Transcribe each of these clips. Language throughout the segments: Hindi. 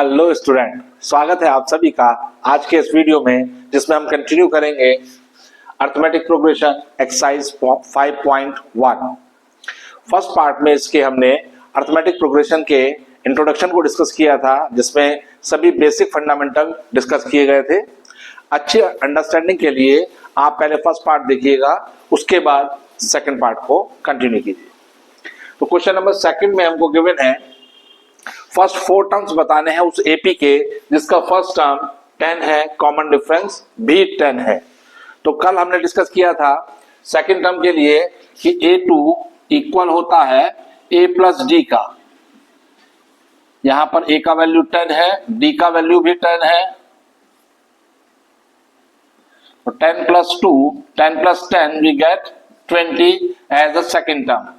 हेलो स्टूडेंट, स्वागत है आप सभी का आज के इस वीडियो में, जिसमें हम कंटिन्यू करेंगे arithmetic progression exercise 5.1। First part में इसके हमने अर्थमेटिक प्रोग्रेशन के इंट्रोडक्शन को डिस्कस किया था, जिसमें सभी बेसिक फंडामेंटल डिस्कस किए गए थे। अच्छी अंडरस्टैंडिंग के लिए आप पहले फर्स्ट पार्ट देखिएगा, उसके बाद सेकंड पार्ट को कंटिन्यू कीजिए। तो क्वेश्चन नंबर सेकंड में हमको गिवन है फर्स्ट 4 टर्म्स बताने हैं उस एपी के जिसका फर्स्ट टर्म 10 है, कॉमन डिफरेंस भी 10 है। तो कल हमने डिस्कस किया था सेकंड टर्म के लिए कि A2 इक्वल होता है A प्लस डी का। यहां पर A का वैल्यू 10 है, D का वैल्यू भी 10 है, तो 10 plus 2, 10 plus 10 we get 20 as a second term.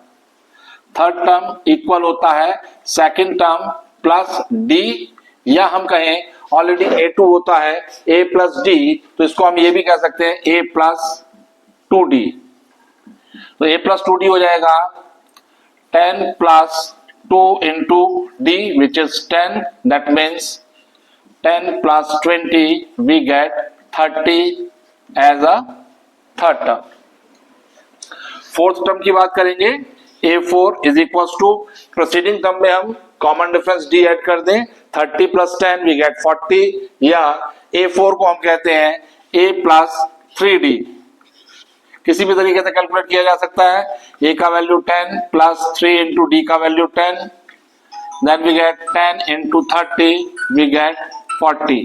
Third term equal होता है सेकंड टर्म प्लस डी, या हम कहें ऑलरेडी A2 होता है A प्लस डी, तो इसको हम ये भी कह सकते हैं A प्लस 2D। तो A प्लस 2D हो जाएगा 10 plus 2 into D which is 10, that means 10 plus 20 we get 30 as a third term. Fourth term की बात करेंगे, A4 is equal to proceeding term में हम कॉमन डिफरेंस D ऐड कर दें, 30 प्लस 10 वी गेट 40, या A4 को हम कहते हैं A प्लस 3D। किसी भी तरीके से कैलकुलेट किया जा सकता है। A का वैल्यू 10 प्लस 3 इंटू D का value 10, then we get 10 into 30 we get 40।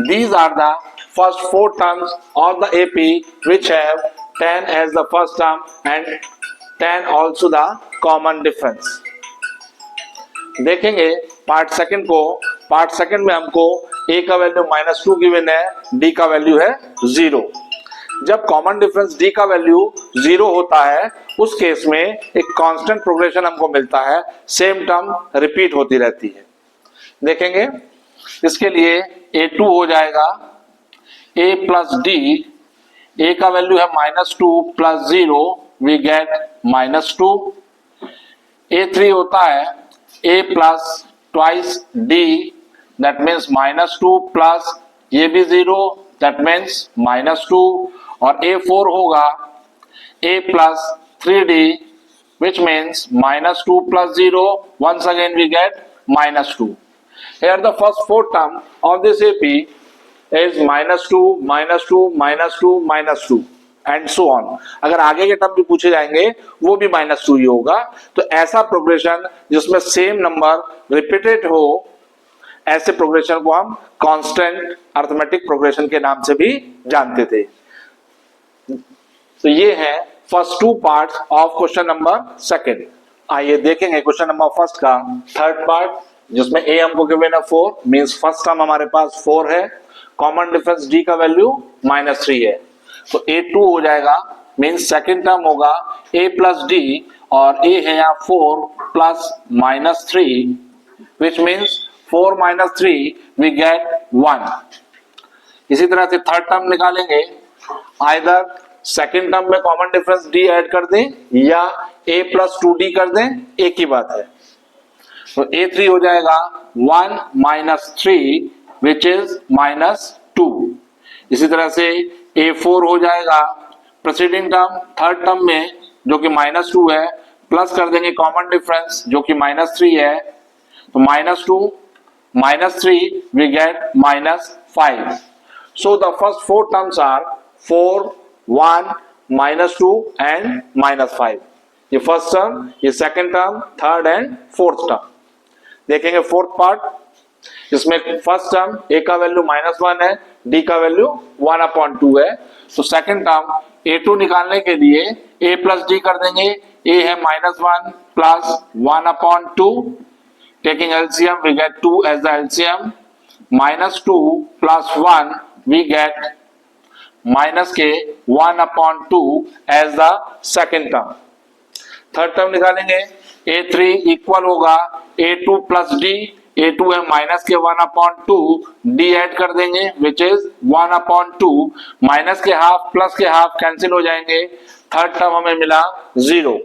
These are the first 4 terms of the AP which have 10 as the first term and 10 also the common difference। देखेंगे पार्ट सेकंड को। पार्ट सेकंड में हमको A का वैल्यू -2 गिवन है, D का वैल्यू है 0। जब कॉमन डिफरेंस D का वैल्यू 0 होता है, उस केस में एक कांस्टेंट प्रोग्रेशन हमको मिलता है, सेम टर्म रिपीट होती रहती है। देखेंगे इसके लिए A2 हो जाएगा A प्लस D, A का वैल्यू है -2 प्लस 0 वी गेट -2। A3 होता है A plus twice D, that means -2 plus ये भी 0, दैट मीन्स -2। और A4 होगा A plus 3D which means -2 plus 0, once again we get -2. Here the first 4 term of this AP is -2, -2, -2, -2 and so on। अगर आगे के टर्म भी पूछे जाएंगे वो भी -2 ही होगा। तो ऐसा प्रोग्रेशन जिसमें सेम नंबर रिपीटेड हो, ऐसे प्रोग्रेशन को हम कांस्टेंट अर्थमेटिक प्रोग्रेशन के नाम से भी जानते थे। तो ये है first 2 parts of question number second. आइए देखेंगे क्वेश्चन नंबर फर्स्ट का थर्ड पार्ट, जिसमें A हमको गिवन है 4, मींस फर्स्ट टर्म हमारे पास 4 है, कॉमन डिफरेंस D का वैल्यू -3 है। तो A2 हो जाएगा, मींस सेकंड टर्म होगा A प्लस D, और A है यहाँ 4 plus -3 which means 4 - 3 we get 1। इसी तरह से थर्ड टर्म निकालेंगे, आइदर सेकंड टर्म में कॉमन डिफरेंस D ऐड कर दें या A प्लस 2D कर दें, एक ही बात है। तो A3 हो जाएगा 1 - 3 विच इज -2। इसी तरह से A4 हो जाएगा प्रोसीडिंग टर्म थर्ड टर्म में जो कि -2 है, प्लस कर देंगे कॉमन डिफरेंस जो कि -3 है, तो -2 - 3 we get -5। So the first 4 terms are 4, 1, -2 and -5। ये फर्स्ट टर्म, ये second term, third and fourth term. देखेंगे फोर्थ पार्ट, इसमें फर्स्ट टर्म A का वैल्यू -1 है, D का वैल्यू 1/2 है। तो सेकंड टर्म A2 निकालने के लिए A प्लस D कर देंगे। A है -1 plus 1/2, taking LCM we get 2 as the LCM, -2 plus 1 we get -1/2 as the second term। Third term निकालेंगे, A3 इक्वल होगा A2 प्लस D, A2 है -1/2, D ऐड कर देंगे विच इज 1/2, माइनस के हाफ प्लस के हाफ कैंसिल हो जाएंगे, थर्ड टर्म हमें मिला 0।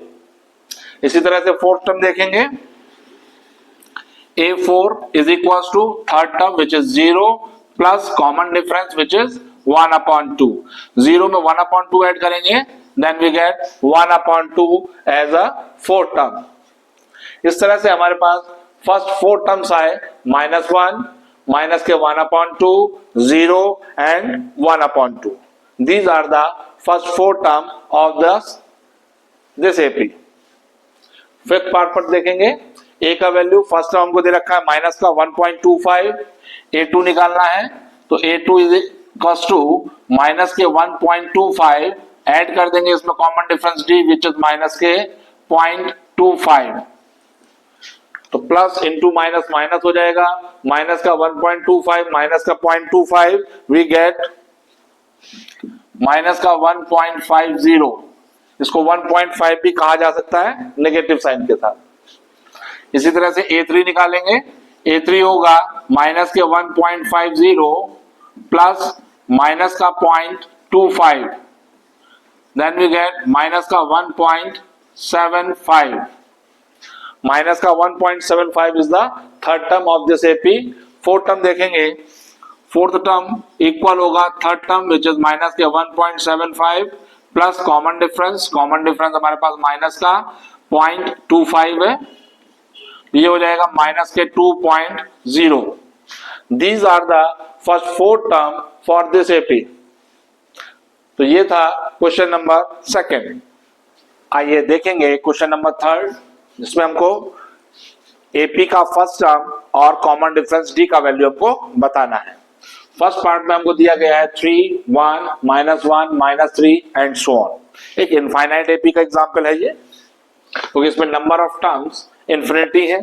इसी तरह से फोर्थ टर्म देखेंगे, A4 is equals to third term which is 0 plus common difference which is 1 upon 2. 0 में 1 upon 2 ऐड करेंगे, then we get 1 upon 2 as a fourth term. इस तरह से हमारे पास फर्स्ट 4 टर्म्स आए, -1, माइनस के 1 upon 2, 0 and 1 upon 2. These are the first 4 term of this AP. Fifth part पर देखेंगे, ए का वैल्यू फर्स्ट टर्म को दे रखा है माइनस का 1.25, A2 निकालना है तो A2 is equals to minus के 1.25 ऐड कर देंगे इसमें common difference D which is minus के 0.25, तो प्लस इंटू माइनस माइनस हो जाएगा, माइनस का 1.25 माइनस का 0.25 वी गेट माइनस का 1.50, इसको 1.5 भी कहा जा सकता है नेगेटिव साइन के साथ। इसी तरह से A3 निकालेंगे, A3 होगा माइनस के 1.50 प्लस माइनस का 0.25, देन वी गेट माइनस का 1.75, माइनस का 1.75 is the third term of this AP. Fourth term देखेंगे, फोर्थ टर्म इक्वल होगा third term which is minus के 1.75 प्लस कॉमन डिफरेंस हमारे पास माइनस का 0.25 है, ये हो जाएगा माइनस के 2.0। These are the first 4 term for this AP. तो ये था क्वेश्चन नंबर सेकंड। आइए देखेंगे क्वेश्चन नंबर थर्ड, जिसमें हमको एपी का फर्स्ट टर्म और कॉमन डिफरेंस डी का वैल्यू हमको बताना है। फर्स्ट पार्ट में हमको दिया गया है 3, 1, -1, -3 एंड सो ऑन। एक इनफाइनाइट एपी का एग्जांपल है ये, क्योंकि इसमें नंबर ऑफ टर्म्स इन्फिनिटी है।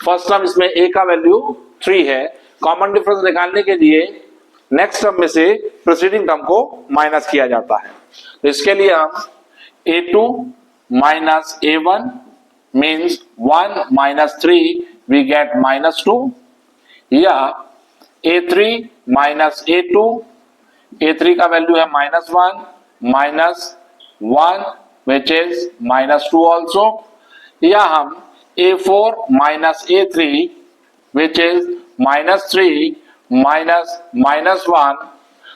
फर्स्ट टर्म इसमें ए का वैल्यू 3 है, कॉमन डिफरेंस निकालने के लिए नेक्स्ट टर्म में से प्रीसीडिंग टर्म को माइनस किया जाता है। तो इसके लिए हम A2 minus A1 means 1 minus 3 we get -2, या A3 minus A2, A3 का वैल्यू है -1 -1 which is -2 also, या हम A4 minus A3 which is -3 minus -1,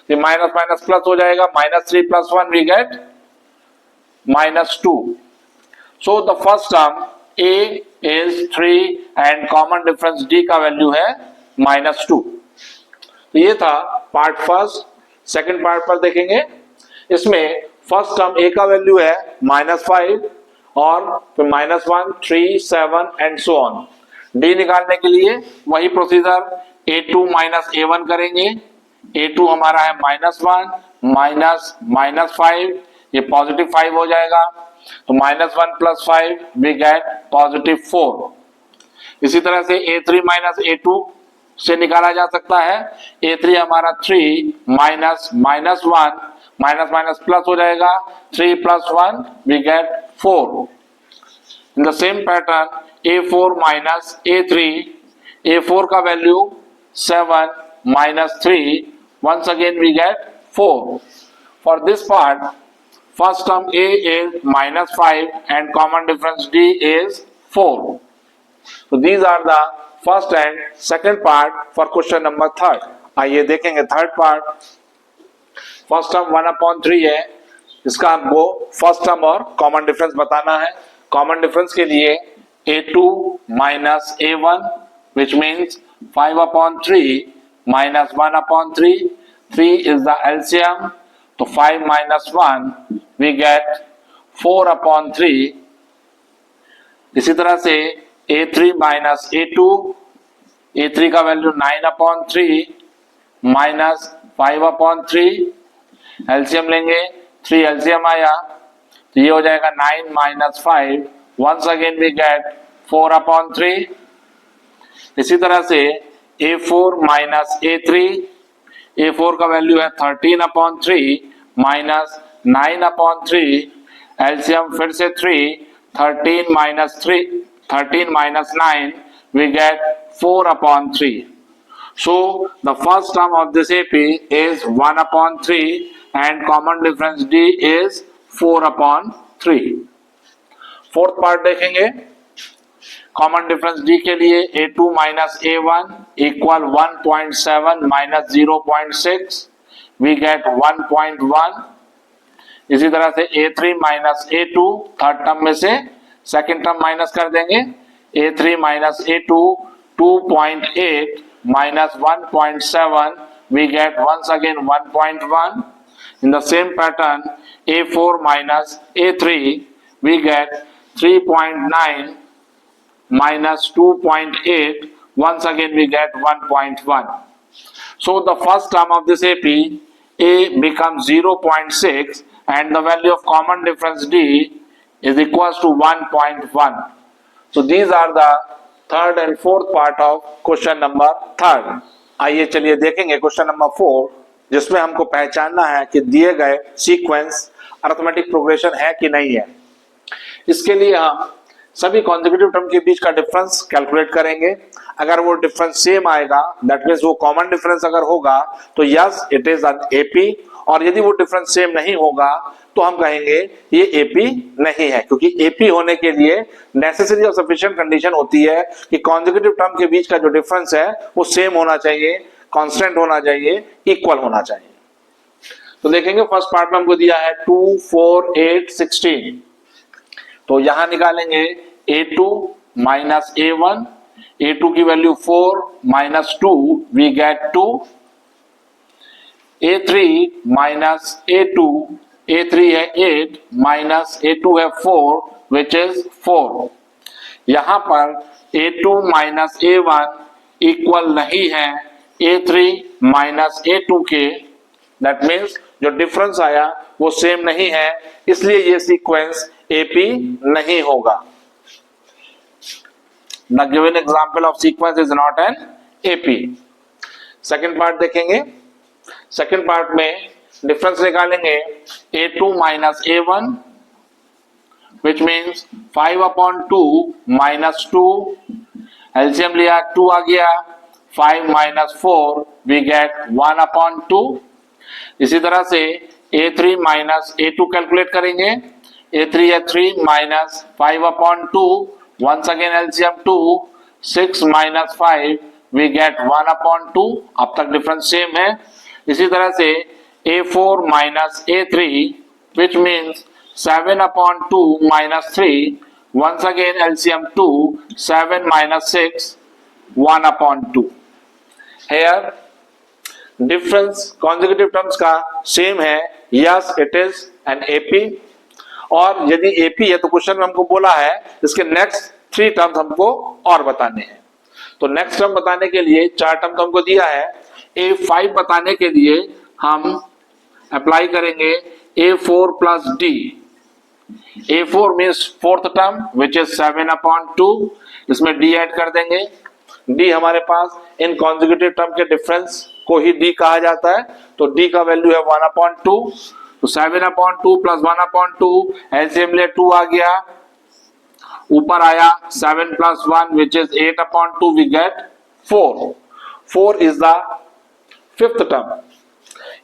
तो माइनस माइनस प्लस हो जाएगा, -3 + 1 we get -2. So the first term A is 3 and common difference D का वैल्यू है -2। तो ये था पार्ट फर्स्ट। सेकंड पार्ट पर देखेंगे, इसमें फर्स्ट टर्म A का वैल्यू है -5 और फिर -1, 3, 7 एंड सो ऑन। D निकालने के लिए वही प्रोसीजर, A2 minus A1 करेंगे। A2 हमारा है -1 -5, ये पॉजिटिव 5 हो जाएगा, तो -1 + 5 वी गेट +4। इसी तरह से A3 minus A2 से निकाला जा सकता है। A3 हमारा 3 -1 माइनस माइनस प्लस हो जाएगा, 3 + 1 we get 4। In the same pattern A4 minus A3, A4 का value 7 - 3, once again we get 4. For this part, first term A is -5 and common difference D is 4. So these are the first and second part for question number third. आइए देखेंगे थर्ड पार्ट। फर्स्ट टर्म 1/3 है, इसका हमको फर्स्ट टर्म और कॉमन डिफरेंस बताना है। कॉमन डिफरेंस के लिए A2 minus A1 which means 5/3 minus 1/3, 3 is the LCM, तो 5 - 1 we get 4/3। इसी तरह से A3 minus A2, A3 का वैल्यू 9/3 minus 5/3, एलसीएम लेंगे, 3 एलसीएम आया तो ये हो जाएगा 9 - 5, once again we get 4/3। इसी तरह से A4 minus A3, A4 का वैल्यू है 13/3 minus 9/3, एलसीएम फिर से 3, 13 minus 9 we get 4/3। So the first term of this AP is 1/3 and common difference D is 4/3। Fourth part देखेंगे, कॉमन डिफरेंस डी के लिए a2 minus a1 equal 1.7 minus 0.6 we get 1.1। इसी तरह से a3 minus a2 third term में से सेकंड टर्म माइनस कर देंगे, a3 minus a2 2.8 minus 1.7 we get once again 1.1. In the same pattern a4 minus a3 we get 3.9 minus 2.8, once again we get 1.1. So the first term of this AP a becomes 0.6 and the value of common difference D is equals to 1.1. So these are the third and fourth part of question number third. आइए चलिए देखेंगे क्वेश्चन नंबर 4, जिसमें हमको पहचानना है कि दिए गए सीक्वेंस अरिथमेटिक प्रोग्रेशन है कि नहीं है। इसके लिए हम सभी कॉन्सेक्यूटिव टर्म के बीच का डिफरेंस कैलकुलेट करेंगे। अगर वो डिफरेंस सेम आएगा, दैट मींस वो कॉमन डिफरेंस अगर होगा तो yes it is an AP, और यदि वो डिफरेंस सेम नहीं होगा तो हम कहेंगे ये एपी नहीं है, क्योंकि एपी होने के लिए नेसेसरी और सफिशिएंट कंडीशन होती है कि कॉन्सेक्यूटिव टर्म के बीच का जो डिफरेंस है वो सेम होना चाहिए, कांस्टेंट होना चाहिए, इक्वल होना चाहिए। तो देखेंगे फर्स्ट पार्ट में हमको दिया है 2, 4, 8, 16। तो यहां निकालेंगे a2 माइनस a1, a2 की value 4 minus 2 we get 2, a3 minus a2, a3 है 8 माइनस a2 है 4 विच इज 4। यहां पर a2 माइनस a1 इक्वल नहीं है a3 माइनस a2 के, दैट मीन्स जो डिफरेंस आया वो सेम नहीं है, इसलिए ये सीक्वेंस AP नहीं होगा। The given example of sequence is not an AP। Second part देखेंगे। सेकेंड पार्ट में डिफरेंस निकालेंगे a2 minus a1 which means 5/2 minus 2, LCM लिया 2 आ गया, 5 माइनस 4 वी गेट 1/2। इसी तरह से a3 माइनस a2 कैलकुलेट करेंगे, a3 है 3 minus 5/2, once again LCM 2, 6 minus 5 we get 1/2। अब तक डिफरेंस सेम है। इसी तरह से a4 minus a3 which means 7/2 minus 3, once again LCM 2, 7 minus 6 1/2। here difference consecutive terms का सेम है, yes it is an AP। और यदि AP है तो क्वेश्चन में हमको बोला है इसके नेक्स्ट 3 टर्म्स हमको और बताने हैं। तो नेक्स्ट टर्म बताने के लिए 4 टर्म तो हमको दिया है, A5 बताने के लिए हम अप्लाई करेंगे A4 plus D। A4 means fourth term which is 7/2, इसमें D ऐड कर देंगे। D हमारे पास इन कॉन्सेक्यूटिव टर्म के डिफरेंस को ही D कहा जाता है, तो D का वैल्यू है 1/2। तो 7/2 प्लस 1/2 एलसीएम ले 2 आ गया, ऊपर आया 7 plus 1 which is 8/2 we get 4। 4 is the fifth term.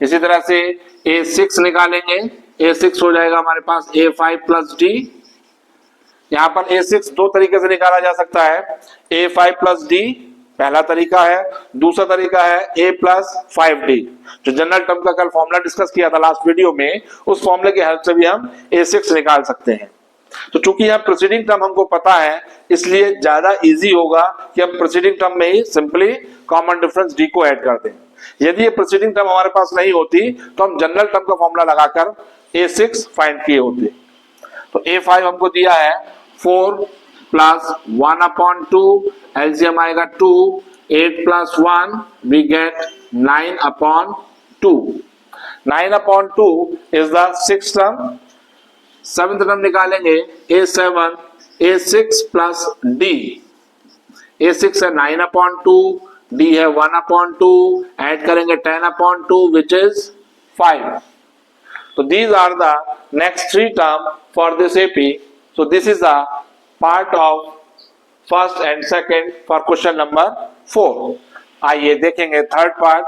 इसी तरह से A6 निकालेंगे, A6 हो जाएगा हमारे पास A5 प्लस D। यहां पर A6 दो तरीके से निकाला जा सकता है, A5 प्लस D पहला तरीका है, दूसरा तरीका है A प्लस 5D। जो जनरल टर्म का कल फॉर्मूला डिस्कस किया था लास्ट वीडियो में, उस फॉर्मूले की हेल्प से भी हम A6 निकाल सकते हैं। तो चूंकि यहाँ प्रीसीडिंग टर्म हमको पता है, इसलिए ज्यादा इजी होगा कि हम प्रीसीडिंग टर्म में ही सिंपली कॉमन डिफरेंस D को ऐड कर दें। यदि ये प्रीसीडिंग टर्म हमारे पास नहीं होती तो हम जनरल टर्म का फॉर्मूला लगाकर A6 फाइंड किए होते। तो A5 हमको दिया है 4 प्लस 1/2, एलसीएम आएगा 2, 8 plus 1 we get 9/2। 9/2 is the sixth term. Seventh term निकालेंगे A7, A6 plus D। A6 है 9/2, D है 1/2, ऐड करेंगे 10/2 which is 5। So these are the next 3 term for this AP. So this is the part of first and second for question number 4. आइए देखेंगे थर्ड पार्ट।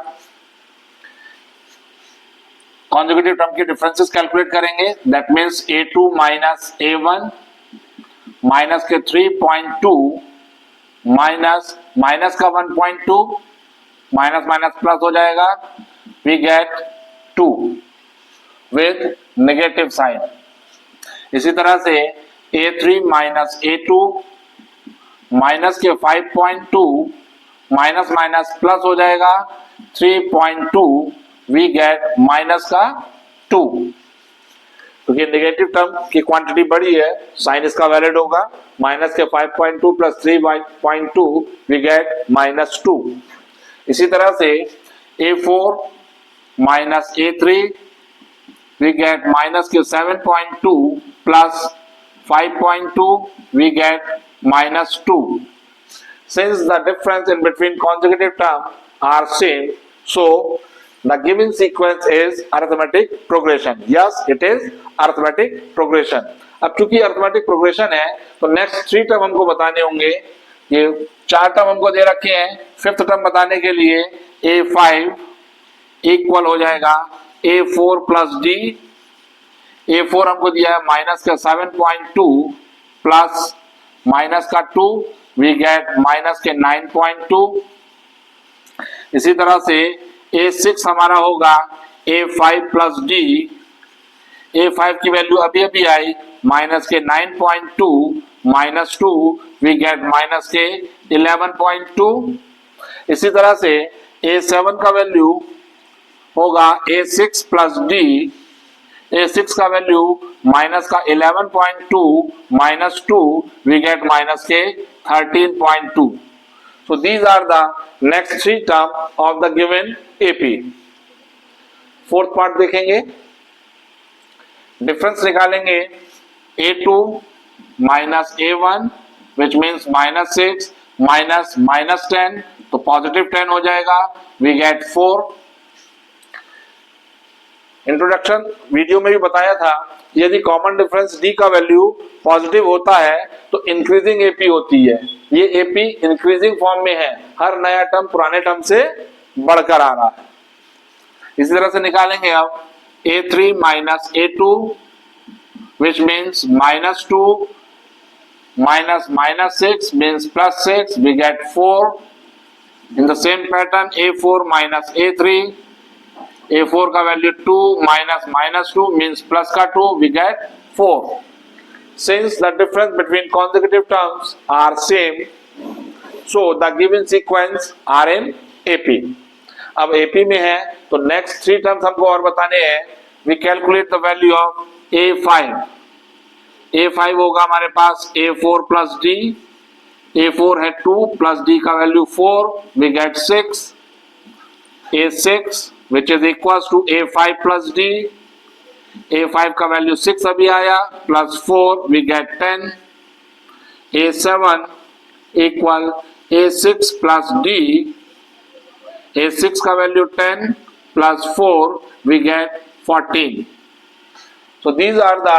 कॉन्सेक्यूटिव टर्म के डिफरेंसेस कैलकुलेट करेंगे, that means A2 minus A1 minus के 3.2 माइनस माइनस का 1.2 माइनस माइनस प्लस हो जाएगा, we get 2 with negative sign. इसी तरह से A3 माइनस A2 माइनस के 5.2 माइनस माइनस प्लस हो जाएगा 3.2, वी गेट माइनस का 2। क्योंकि नेगेटिव टर्म की क्वांटिटी बड़ी है, साइन इसका वैलिड होगा। माइनस के 5.2 प्लस 3.2 वी गेट माइनस 2। इसी तरह से A4 minus A3 we get minus के 7.2 plus 5.2 we get minus 2. Since the difference in between consecutive terms are same, so the given sequence is arithmetic progression. Yes, it is arithmetic progression. अब चूंकि arithmetic progression है तो next 3 टर्म हमको बताने होंगे। ये 4 टर्म हमको दे रखे हैं, 5th टर्म बताने के लिए A5 इक्वल हो जाएगा A4 प्लस D। A4 हमको दिया है माइनस का 7.2 प्लस माइनस का 2, वी गेट माइनस के 9.2। इसी तरह से A6 हमारा होगा A5 प्लस D। A5 की वैल्यू अभी अभी आई माइनस के 9.2 माइनस 2, वी गेट माइनस के 11.2। इसी तरह से A7 का वैल्यू होगा A6 प्लस D। A6 का वैल्यू माइनस का 11.2 माइनस 2, वी गेट माइनस के 13.2। So these are the next 3 term of the given AP. Fourth part देखेंगे, डिफरेंस निकालेंगे A2 minus A1 which means minus 6 minus minus 10, तो पॉजिटिव 10 हो जाएगा, वी गेट 4। इंट्रोडक्शन वीडियो में भी बताया था, यदि कॉमन डिफरेंस D का वैल्यू पॉजिटिव होता है तो इंक्रीजिंग AP होती है। ये AP इंक्रीजिंग फॉर्म में है, हर नया टर्म पुराने टर्म से बढ़कर आ रहा है। इसी तरह से निकालेंगे अब A3 minus A2 which means minus 2 minus minus 6 means plus 6, we get 4। In the same pattern A4 minus A3, A4 का value 2 minus minus 2 means plus का 2, we get 4। Since the difference between consecutive terms are same, so the given sequence are in AP. अब AP में है तो next 3 terms हमको और बताने हैं। We calculate the value of A5. A5 होगा हमारे पास A4 प्लस D। A4 है 2 प्लस D का value 4, we get 6। A6 which is equals to A5 plus D। A5 का वैल्यू 6 अभी आया plus 4, we get 10। A7 equal A6 plus D। A6 का value 10 plus 4, we get 14। So these are the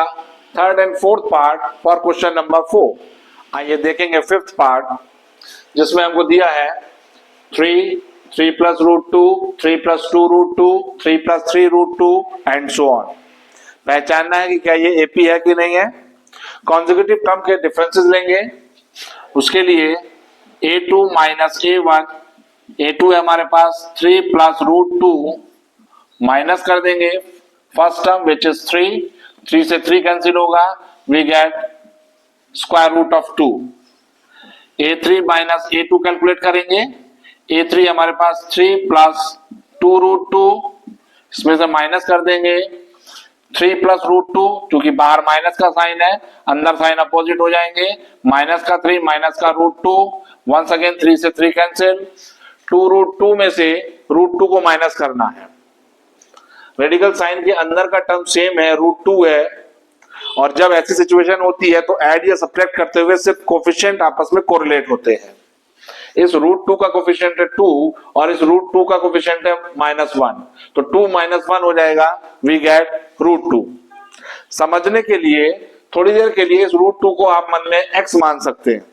third and fourth part for question number 4. आइए देखेंगे फिफ्थ पार्ट, जिसमें हमको दिया है 3 plus root 2, 3 plus 2 root 2, 3 plus 3 root 2 and so on. पहचानना है कि क्या ये एपी है कि नहीं है। कॉन्जिक्यूटिव टर्म के डिफरेंसेस लेंगे, उसके लिए A2 माइनस A1, A2 है हमारे पास 3 प्लस रूट 2, माइनस कर देंगे फर्स्ट टर्म विच इज 3 से 3 कैंसिल होगा, we get square root of 2। A3 minus A2 calculate करेंगे, A3 हमारे पास 3 प्लस 2 रूट 2, इसमें से माइनस कर देंगे 3 प्लस रूट 2, क्योंकि बाहर माइनस का साइन है, अंदर साइन अपोजिट हो जाएंगे, माइनस का 3 माइनस का रूट 2, वंस अगेन 3 से 3 कैंसिल, 2 रूट 2 में से रूट 2 को माइनस करना है। रेडिकल साइन के अंदर का टर्म सेम है, रूट 2 है, और जब ऐसी सिचुएशन होती है तो ऐड या सब्ट्रैक्ट करते हुए सिर्फ कोफिशिएंट आपस में कोरिलेट होते हैं। इस रूट 2 का कोफिशिएंट है 2 और इस रूट 2 का कोफिशिएंट है -1, तो 2 - 1 हो जाएगा, वी गेट रूट 2। समझने के लिए थोड़ी देर के लिए इस रूट 2 को आप मन में x मान सकते हैं,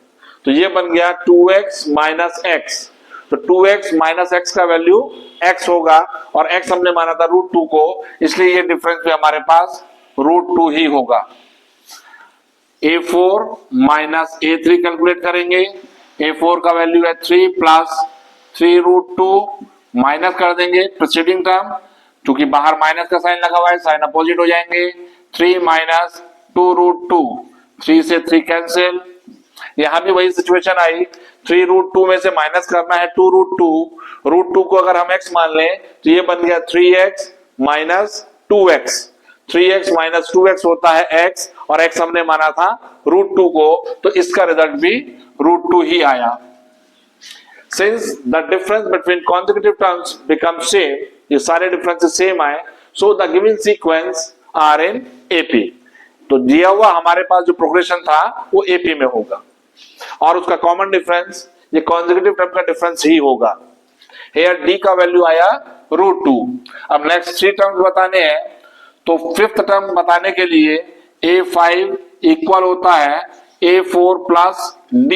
तो ये बन गया 2x माइनस x। तो 2x माइनस x का वैल्यू x होगा, और x हमने माना था रूट 2 को, इसलिए ये डिफरेंस भी हमारे पास रूट 2 ही होगा। A4 माइनस A3 कैलकुलेट करेंगे, A4 का वैल्यू है 3 प्लस 3√2 माइनस कर देंगे प्रीसीडिंग टर्म, क्योंकि बाहर माइनस का साइन लगा हुआ है, साइन अपोजिट हो जाएंगे। 3 माइनस 2√2, 3 से 3 कैंसिल। यहां भी वही सिचुएशन आई, 3√2 में से माइनस करना है 2√2, √2 को अगर हम x मान लें तो ये बन गया 3x minus 2x। 3x minus 2x होता है x, और x हमने माना था √2 को, तो इसका रिजल्ट भी √2 ही आया। Since the difference between consecutive terms becomes same, ये सारे डिफरेंसेस सेम आए, so the given sequence are in AP। तो दिया हुआ हमारे पास जो प्रोग्रेशन था वो AP में होगा, और उसका कॉमन डिफरेंस ये कॉन्सेक्यूटिव टर्म का डिफरेंस ही होगा। Here D का वैल्यू आया √2। अब नेक्स्ट 3 टर्म्स बताने हैं, तो फिफ्थ टर्म बताने के लिए A5 इक्वल होता है A4 plus D।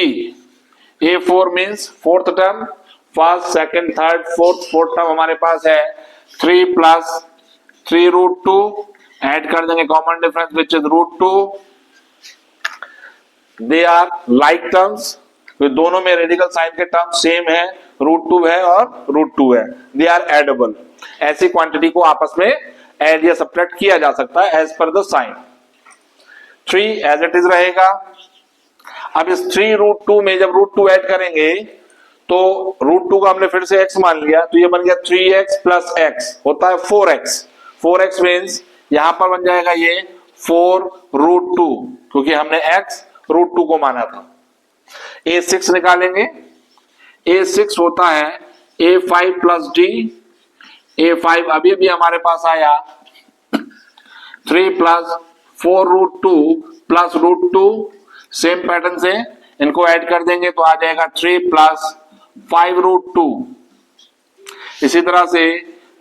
A4 means fourth term, first second third fourth term हमारे पास है 3 प्लस 3√2, ऐड कर देंगे common difference which is √2। They are like terms, दोनों में रेडिकल साइन के टर्म सेम है, √2 है और √2 है, दे आर एडेबल। ऐसी क्वांटिटी को आपस में ऐड या सब्ट्रैक्ट किया जा सकता है as per the sign. 3 as it is रहेगा। अब इस 3√2 में जब √2 ऐड करेंगे तो √2 का हमने फिर से x मान लिया, तो ये बन गया 3x प्लस x होता है 4x। 4x मीन्स यहां पर बन जाएगा ये 4√2, क्योंकि हमने x √2 को माना था। A6 निकालेंगे, A6 होता है A5 प्लस D। A5 अभी भी हमारे पास आया 3 प्लस 4√2 प्लस √2, सेम पैटर्न से इनको ऐड कर देंगे तो आ जाएगा 3 प्लस 5√2। इसी तरह से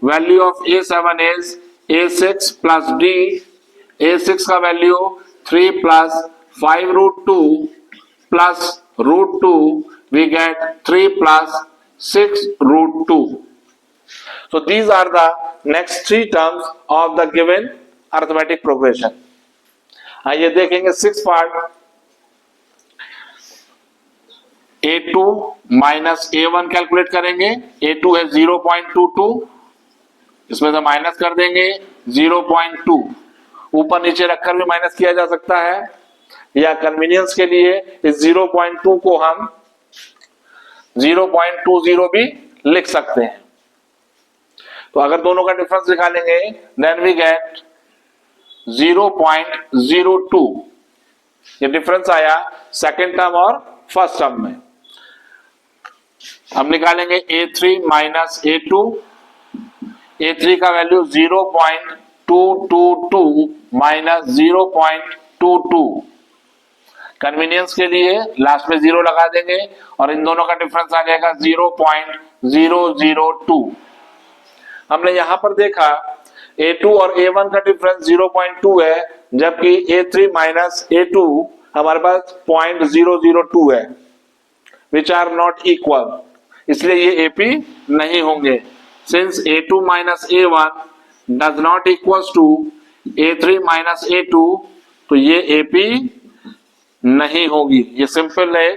value of A7 is A6 plus D। A6 का value 3 plus 5√2 plus √2, we get 3 plus 6√2. So these are the next 3 terms of the given arithmetic progression. आइए देखेंगे 6th part। A2 minus A1 calculate करेंगे। A2 है 0.22, इसमें से माइनस कर देंगे 0.2, ऊपर नीचे रखकर भी माइनस किया जा सकता है, या कन्वीनियंस के लिए इस 0.2 को हम 0.20 भी लिख सकते हैं। तो अगर दोनों का डिफरेंस निकालेंगे देन वी गेट 0.02। ये डिफरेंस आया सेकेंड टर्म और फर्स्ट टर्म में। हम निकालेंगे A3 माइनस A2। A3 का वैल्यू 0.222 माइनस 0.22, कन्वीनियंस के लिए लास्ट में 0 लगा देंगे और इन दोनों का डिफरेंस आ जाएगा 0.002। हमने यहां पर देखा A2 और A1 का डिफरेंस 0.2 है, जबकि A3 माइनस A2 हमारे पास 0.002 है, विच आर नॉट इक्वल, इसलिए ये AP नहीं होंगे। Since A2 minus A1 does not equals to A3 minus A2, तो ये AP नहीं होगी। ये सिंपल है,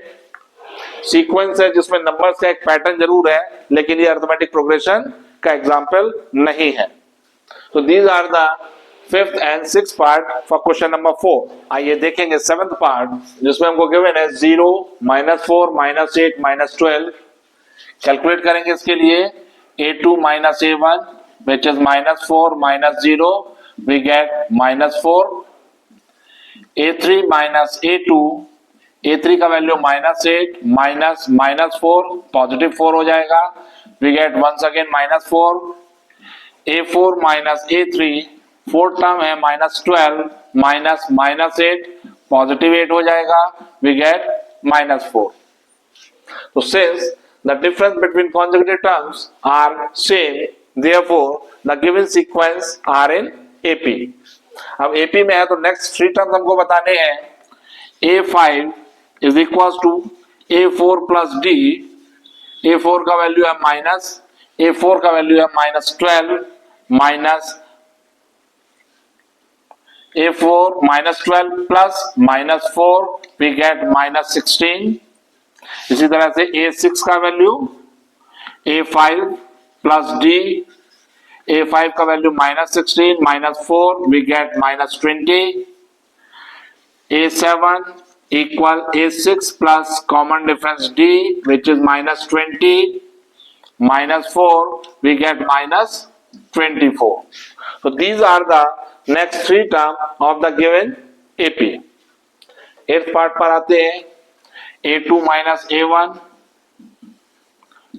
सीक्वेंस है जिसमें नंबर्स का एक पैटर्न जरूर है, लेकिन ये अरिथमेटिक प्रोग्रेशन का एग्जांपल नहीं है। तो these are the 5th and 6th part for question number 4। आइए देखेंगे 7th पार्ट, जिसमें हमको गिवन है 0, -4, -8, -12। कैलकुलेट करेंगे इसके लिए A2 minus A1 which is -4 -0, we get -4। A3 minus A2, A3 का वैल्यू -8 माइनस -4, पॉजिटिव 4 हो जाएगा, we get once again -4। A4 minus A3, fourth term है -12 माइनस -8, पॉजिटिव 8 हो जाएगा, वी गेट -4। तो since the difference between consecutive terms are same, therefore the given sequence are in AP। अब AP में है तो नेक्स्ट 3 टर्म्स हमको बताने हैं। A5 is equals to A4 plus D। A4 का वैल्यू है A4 का वैल्यू है -12 minus A4 -12 plus -4, we get -16। इसी तरह से A6 का value A5 plus D, A5 का value -16 -4 we get -20, A7 equal A6 plus common difference D which is -20 -4 we get -24. So these are the next three term of the given AP. 8th part पर आते हैं, A2 minus A1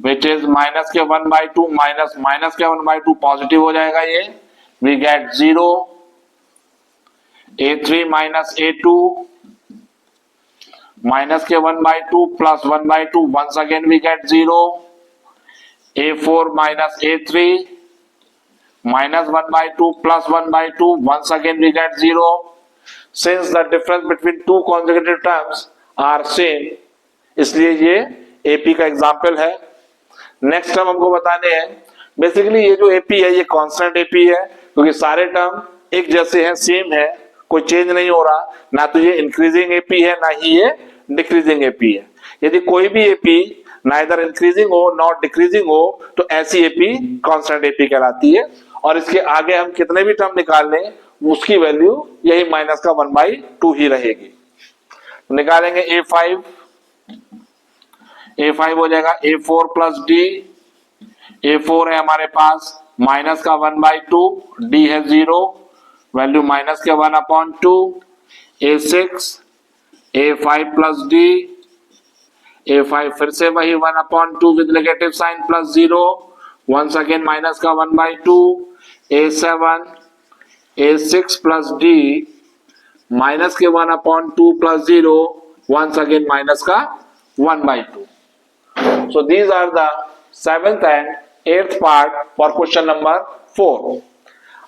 which is minus के 1/2 minus के 1/2 पॉजिटिव हो जाएगा ये, we get 0. A3 minus A2 minus के 1/2 plus 1/2 once again we get 0. A4 minus A3 minus 1/2 plus 1/2 once again we get 0. Since the difference between two consecutive terms are same, इसलिए ये AP का एग्जाम्पल है. नेक्स्ट टर्म हमको बताने हैं. बेसिकली ये जो AP है ये कांस्टेंट AP है, क्योंकि सारे टर्म एक जैसे हैं, सेम है, कोई चेंज नहीं हो रहा. ना तो ये इंक्रीजिंग AP है ना ही ये डिक्रीजिंग AP है. यदि कोई भी AP नाइदर इंक्रीजिंग हो नॉट डिक्रीजिंग हो तो ऐसी AP कांस्टेंट AP कहलाती है. और इसके आगे हम कितने भी टर्म निकाल लें उसकी वैल्यू यही माइनस का 1/2 ही रहेगी. तो निकालेंगे A5 हो जाएगा A4 प्लस D. A4 है हमारे पास माइनस का 1/2, D है 0, वैल्यू माइनस के 1/2. A6 A5 plus D, A5 फिर से वही 1/2 with negative sign plus 0, once again minus का 1/2. A7 A6 plus D minus के 1/2 प्लस 0, वंस अगेन माइनस का 1/2. So these are the 7th and 8th part for question number 4.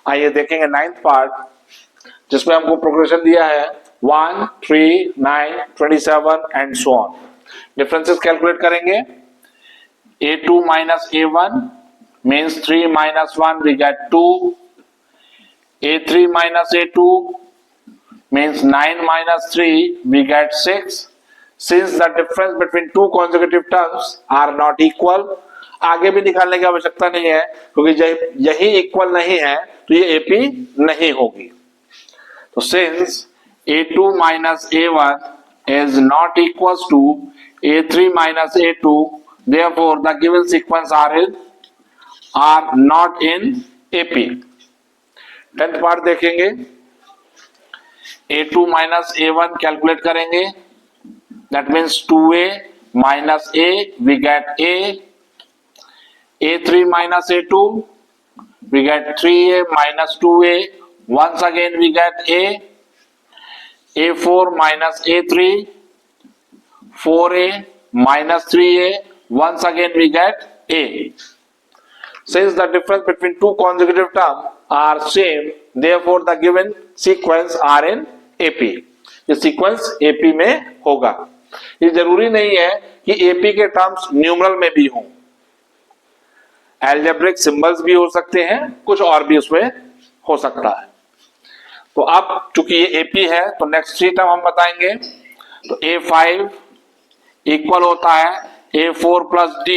आइए देखेंगे 9th part जिसमें हमको प्रोग्रेशन दिया है 1, 3, 9, 27 and so on. Differences calculate करेंगे. A2 minus A1 means 3 minus 1 we get 2. A3 minus A2 means 9 minus 3 we get 6. Since the difference between two consecutive terms are not equal, आगे भी निकालने की आवश्यकता नहीं है, क्योंकि यही इक्वल नहीं है तो ये AP नहीं होगी. तो since A2 minus A1 is not equals to A3 minus A2, therefore the given sequence are not in AP. 10th part देखेंगे. A2 minus A1 कैलकुलेट करेंगे. That means 2A minus A we get A. A3 minus A2 we get 3A minus 2A, once again we get A. A4 minus A3 4A minus 3A, once again we get A. Since the difference between two consecutive terms are same, therefore the given sequence are in AP. ये सीक्वेंस AP में होगा. ये जरूरी नहीं है कि AP के टर्म्स न्यूमरल में भी हों, एल्जेब्रिक सिंबल्स भी हो सकते हैं, कुछ और भी उसमें हो सकता है. तो अब चूंकि ये AP है तो नेक्स्ट थ्री टर्म हम बताएंगे. तो A5 इक्वल होता है A4 प्लस D,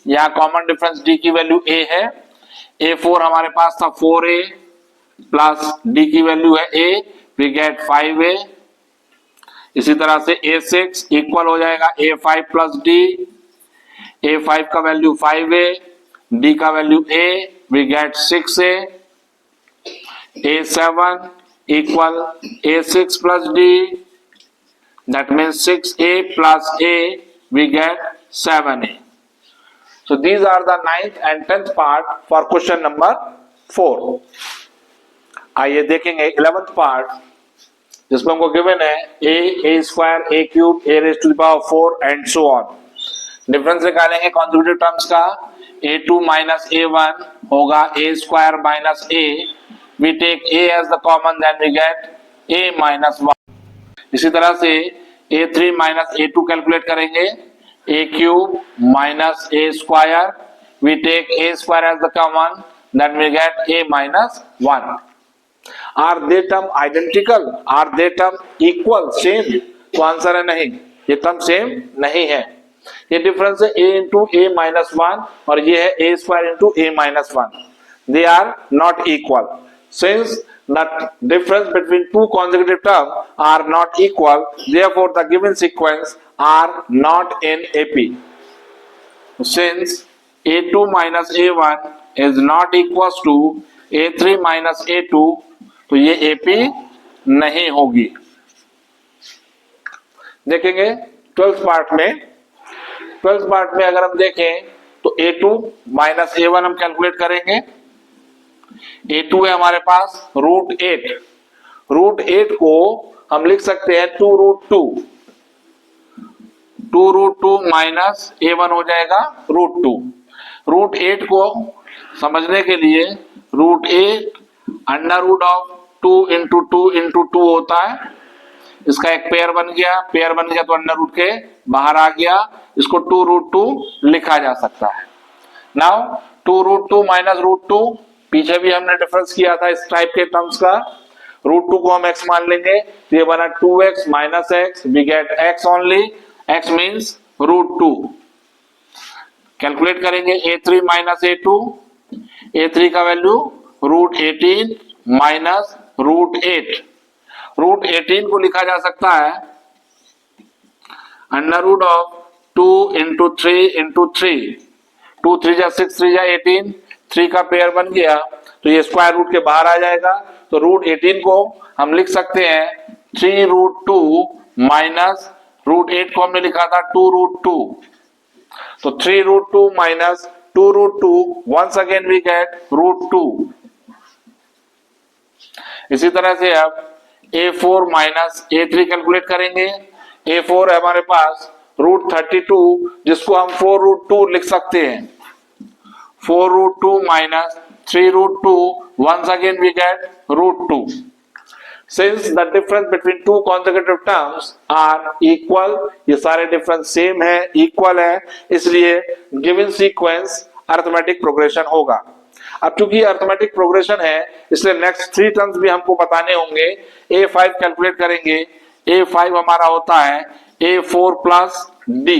यहाँ कॉमन डिफरेंस D की वैल्यू A है. A4 हमारे पास था 4A प्लस D की वैल्यू है A, वी गेट 5A. इसी तरह से A6 इक्वल हो जाएगा A5 प्लस D. A5 का वैल्यू 5A, D का value A, we get 6A. A7 equal A6 plus D, that means 6A plus A, we get 7A. So these are the 9th and 10th part for question number 4. आइए देखेंगे 11th part जिसमें हमको गिवन है A square A cube A raise to the power 4 and so on. Difference निकालेंगे कॉन्सेक्यूटिव टर्म्स का. A2 माइनस A1 होगा A square minus A. We take A as the common, then we get A minus 1. इसी तरह से A3 माइनस A2 कैलकुलेट करेंगे. A cube minus A square, we take A square as the common, then we get A minus 1. Are they term identical? Are they term equal, same? तो आंसर है नहीं, ये टर्म सेम नहीं है. ये डिफरेंस है a into A minus one और ये है a square into A minus one. They are not equal. Since the difference between two consecutive terms are not equal, therefore the given sequence are not in AP. Since A2 minus A1 is not equals to A3 minus A2, तो ये AP नहीं होगी. देखेंगे 12th पार्ट में अगर हम देखें तो A2 माइनस A1 हम कैलकुलेट करेंगे. A2 है हमारे पास रूट 8 को हम लिख सकते हैं 2 रूट 2 माइनस A1 हो जाएगा रूट 2. रूट 8 को समझने के लिए root 8 under root of 2 into 2 होता है. इसका एक पेयर बन गया तो अंडर रूट के बाहर आ गया. इसको 2 रूट 2 लिखा जा सकता है. नाउ 2 रूट 2 माइनस रूट 2, पीछे भी हमने डिफरेंस किया था इस टाइप के टर्म्स का. रूट 2 को हम x मान लेंगे तो ये बना 2x minus x, we get x only. x means root 2. Calculate करेंगे a3 माइनस a2. a3 का value root 18 minus root 8. Root 18 को लिखा जा सकता है अंडर रूट ऑफ 2 इंटू 3. 2 3 जा 6 3 जा 18. 3 का पेयर बन गया तो ये स्क्वायर रूट के बाहर आ जाएगा. तो रूट 18 को हम लिख सकते हैं 3 रूट 2 माइनस रूट 8 को हमने लिखा था 2 रूट 2. तो 3 root 2 minus 2 root 2, once again we get root 2. इसी तरह से अब A4 माइनस A3 कैलकुलेट करेंगे. A4 है हमारे पास रूट 32, जिसको हम 4 रूट 2 लिख सकते हैं. 4 root 2 minus 3 root 2, once again we get root 2. Since the difference between two consecutive terms are equal, ये सारे difference same है, equal है, इसलिए given sequence arithmetic progression होगा. अब चूंकि arithmetic progression है इसलिए next 3 terms भी हमको बताने होंगे. A5 कैलकुलेट करेंगे. A5 हमारा होता है A4 प्लस D.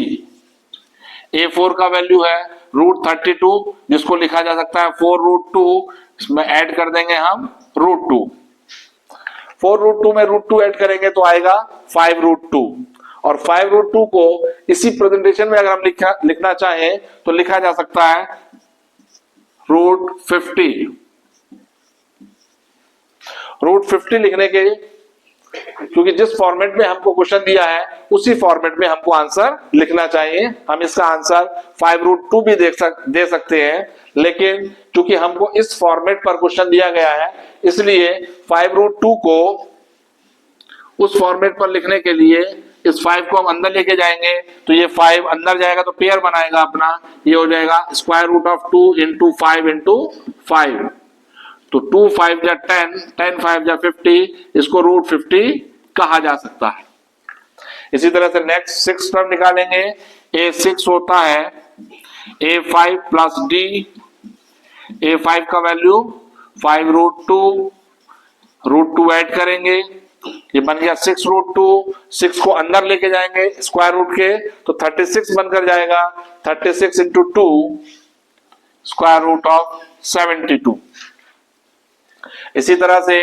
A4 का वैल्यू है रूट 32, जिसको लिखा जा सकता है 4 रूट 2. इसमें ऐड कर देंगे हम रूट 2. 4 रूट 2 में रूट 2 ऐड करेंगे तो आएगा 5 रूट 2. और 5 रूट 2 को इसी प्रेजेंटेशन में अगर हम लिखना चाहें तो लिखा जा सकता है रूट 50. रूट 50 लिखने के क्योंकि जिस फॉर्मेट में हमको क्वेश्चन दिया है उसी फॉर्मेट में हमको आंसर लिखना चाहिए. हम इसका आंसर 5 रूट 2 भी दे सकते हैं, लेकिन क्योंकि हमको इस फॉर्मेट पर क्वेश्चन दिया गया है इसलिए 5 रूट 2 को उस फॉर्मेट पर लिखने के लिए इस 5 को हम अंदर लेके जाएंगे तो ये 5 अंदर जाएगा तो पेयर बनाएगा अपना. ये हो जाएगा square root of 2 into 5 into 5. तो 2 5 जा 10, 10 5 जा 50, इसको रूट 50 कहा जा सकता है. इसी तरह से नेक्स्ट 6 टर्म निकालेंगे. A6 होता है A5 प्लस D. A5 का वैल्यू 5 रूट 2 ऐड करेंगे, ये बन गया 6 रूट 2. 6 को अंदर लेके जाएंगे स्क्वायर रूट के तो 36 बनकर जाएगा. 36 इंटू 2 स्क्वायर रूट ऑफ 72. इसी तरह से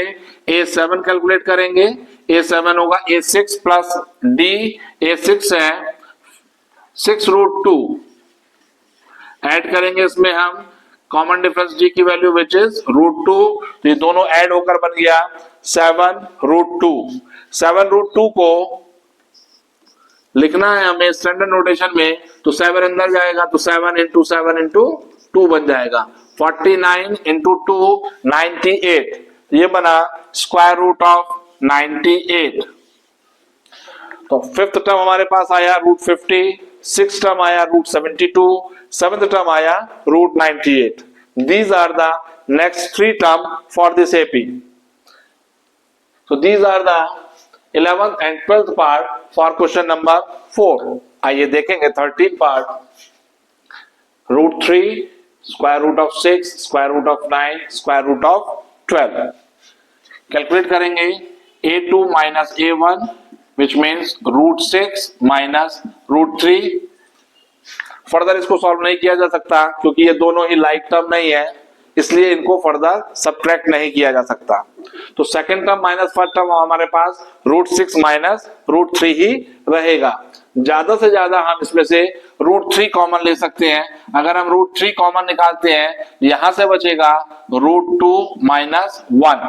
A7 कैलकुलेट करेंगे. A7 होगा A6 प्लस D. A6 है 6 रूट 2. ऐड करेंगे इसमें हम कॉमन डिफरेंस D की वैल्यू विच इज रूट 2. तो ये दोनों ऐड होकर बन गया 7 रूट 2. 7 रूट 2 को लिखना है हमें स्टैंडर्ड नोटेशन में तो 7 अंदर जाएगा तो 7 इंटू 2 बन जाएगा. 49 इंटू 2 98. ये बना स्क्वायर रूट ऑफ 98. तो 5th टर्म हमारे पास आया रूट 50. 6th टर्म आया रूट 72. 7th टर्म आया root 98. These are the next 3 term for this AP. So these are the 11th and 12th part for question number 4. आइए देखेंगे 13 part. Root 3, square root of 6, square root of 9, square root of 12. Calculate करेंगे A2 minus A1 which means root 6 minus root 3. Further इसको सॉल्व नहीं किया जा सकता क्योंकि ये दोनों ही लाइक टर्म नहीं है, इसलिए इनको फर्दर सब्ट्रैक्ट नहीं किया जा सकता। तो second term minus first term हमारे पास √6 माइनस √3 ही रहेगा। ज्यादा से ज्यादा हम इसमें से √3 कॉमन ले सकते हैं। अगर हम √3 कॉमन निकालते हैं, यहां से बचेगा √2 माइनस 1।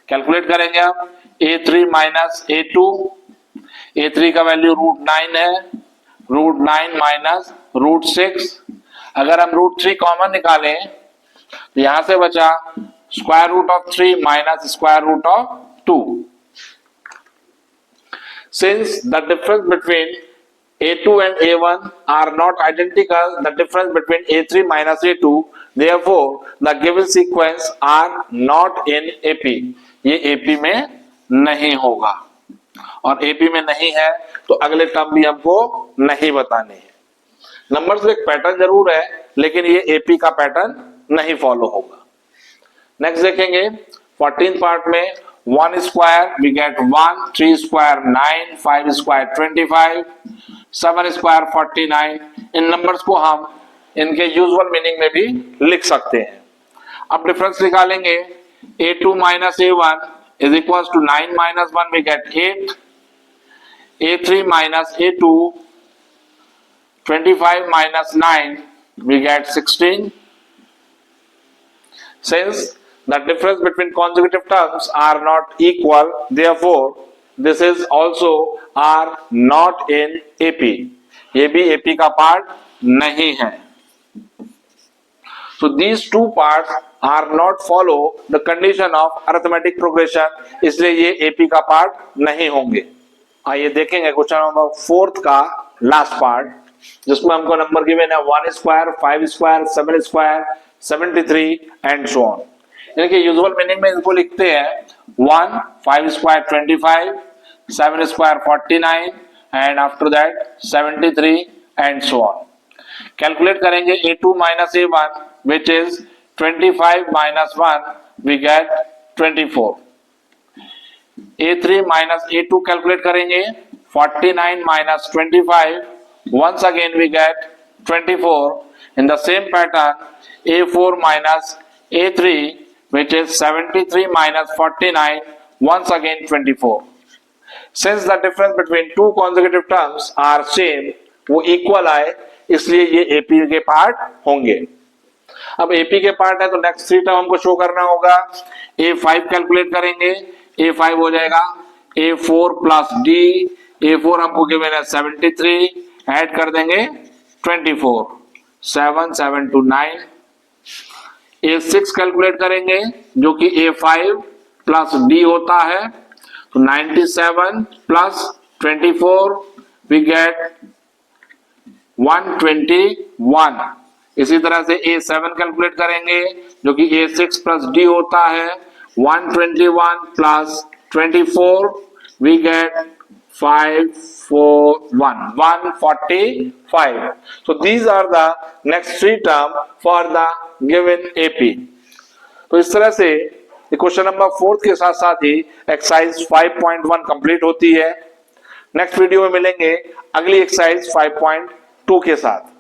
कैलकुलेट करेंगे हम a3 माइनस a2, a3 का वैल्यू √9 है, √9 माइनस √6। अगर हम √3 कॉमन निकालें तो यहां से बचा √3 minus √2। Since the difference between a2 and a1 are not identical, the difference between a3 minus a2, therefore the given sequence are not in AP. ये AP में नहीं होगा और AP में नहीं है तो अगले टर्म भी हमको नहीं बताने हैं। नंबर्स में एक पैटर्न जरूर है लेकिन ये AP का पैटर्न नहीं फॉलो होगा। नेक्स्ट देखेंगे 14th पार्ट में 1 square we get 1, 3 square 9, 5 square 25, 7 square 49। इन नंबर्स को हम इनके यूजुअल मीनिंग में भी लिख सकते हैं। अब डिफरेंस निकालेंगे a2 minus a1 is equal to 9 minus 1 we get 8, a3 minus a2 25 minus 9 we get 16. Since the difference between consecutive terms are not equal, therefore this is also are not in AP. ये भी AP का पार्ट नहीं है। So these two parts are not follow the condition of arithmetic progression, इसलिए ये AP का पार्ट नहीं होंगे। आइए देखेंगे क्वेश्चन नंबर 4 का लास्ट पार्ट जिसमें हमको नंबर गिवन है 1 square 5 square 7 square 73 and so on. इनके यूजुअल मीनिंग में इनको लिखते हैं 1 5 square 25, 7 square 49 and after that 73 and so on. Calculate करेंगे a2 minus a1 which is 25 minus 1 we get 24। a3 minus a2 calculate करेंगे 49 minus 25, once again we get 24. In the same pattern a4 minus a3 which is 73 minus 49, once again 24. Since the difference between two consecutive terms are same, वो equal आए इसलिए ये AP के पार्ट होंगे। अब AP के पार्ट है तो नेक्स्ट 3 टर्म हमको शो करना होगा। a5 कैलकुलेट करेंगे, a5 हो जाएगा a4 प्लस d, a4 हमको गिवन है 73, ऐड कर देंगे 24, 7 7 to 9। a6 कैलकुलेट करेंगे जो कि a5 प्लस d होता है तो 97 प्लस 24 वी गेट 121। इसी तरह से a7 कैलकुलेट करेंगे जो कि a6 प्लस d होता है 121 plus 24 we get 541 145। So these are the next 3 term for the given AP। तो इस तरह से क्वेश्चन नंबर 4 के साथ साथ ही एक्सरसाइज 5.1 कंप्लीट होती है। नेक्स्ट वीडियो में मिलेंगे अगली एक्सरसाइज 5.2 के साथ।